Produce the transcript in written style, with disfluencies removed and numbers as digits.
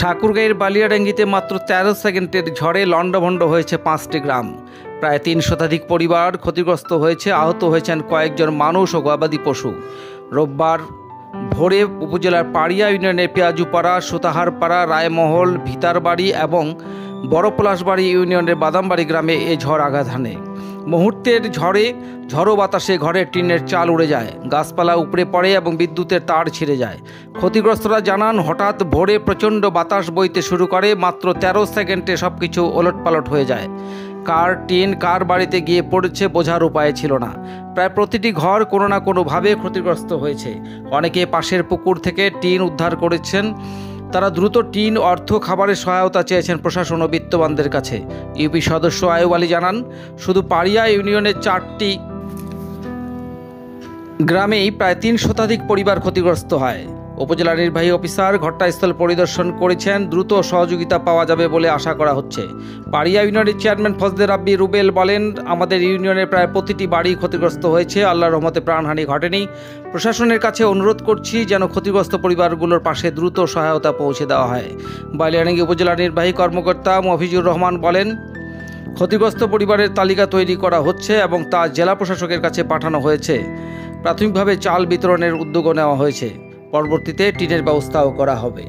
ঠাকুরগাঁয়ের বালিয়াডাঙ্গিতে মাত্র 13 সেকেন্ডের ঝড়ে লণ্ডভণ্ড হয়েছে 5টি গ্রাম। প্রায় 3 শতাধিক পরিবার ক্ষতিগ্রস্ত হয়েছে। আহত হয়েছেন কয়েকজন মানুষ ও গবাদি পশু। রোববার ভোরে উপজেলার পাড়িয়া ইউনিয়নের পেঁয়াজুপাড়া, সুতাহারপাড়া, রায়মহল, ভিতারবাড়ি এবং বড়পলাশবাড়ি ইউনিয়নের বাদামবাড়ি গ্রামে এ ঝড় আঘাত হানে। মুহূর্তের ঝড়ো বাতাসে ঘরের টিনের চাল উড়ে যায়, গাছপালা উপড়ে পড়ে এবং বিদ্যুতের তার ছিঁড়ে যায়। ক্ষতিগ্রস্তরা জানান, হঠাৎ ভোরে প্রচণ্ড বাতাস বইতে শুরু করে। মাত্র 13 সেকেন্ডে সব কিছু ওলটপালট হয়ে যায়। কার টিন কার বাড়িতে গিয়ে পড়েছে বোঝার উপায় ছিল না। প্রায় প্রতিটি ঘর কোনো না কোনোভাবে ক্ষতিগ্রস্ত হয়েছে। অনেকে পাশের পুকুর থেকে টিন উদ্ধার করেছেন। তারা দ্রুত টিন, অর্থ, খাবারের সহায়তা চেয়েছেন প্রশাসন ও বিত্তবানদের কাছে। ইউপি সদস্য আয়ুব আলী জানান, শুধু পাড়িয়া ইউনিয়নের 4টি গ্রামেই প্রায় 3 শতাধিক পরিবার ক্ষতিগ্রস্ত হয়। উপজেলা নির্বাহী অফিসার ঘটনাস্থল পরিদর্শন করেছেন। দ্রুত সহযোগিতা পাওয়া যাবে বলে আশা করা হচ্ছে। পাড়িয়া ইউনিয়নের চেয়ারম্যান ফজলে রাব্বি রুবেল বলেন, আমাদের ইউনিয়নের প্রায় প্রতিটি বাড়ি ক্ষতিগ্রস্ত হয়েছে। আল্লাহর রহমতে প্রাণহানি ঘটেনি। প্রশাসনের কাছে অনুরোধ করছি যেন ক্ষতিগ্রস্ত পরিবারগুলোর পাশে দ্রুত সহায়তা পৌঁছে দেওয়া হয়। বালিয়াডাঙ্গি উপজেলা নির্বাহী কর্মকর্তা মফিজুর রহমান বলেন, ক্ষতিগ্রস্ত পরিবারের তালিকা তৈরি করা হচ্ছে এবং তা জেলা প্রশাসকের কাছে পাঠানো হয়েছে। প্রাথমিকভাবে চাল বিতরণের উদ্যোগও নেওয়া হয়েছে। পরবর্তীতে টিনের ব্যবস্থাও করা হবে।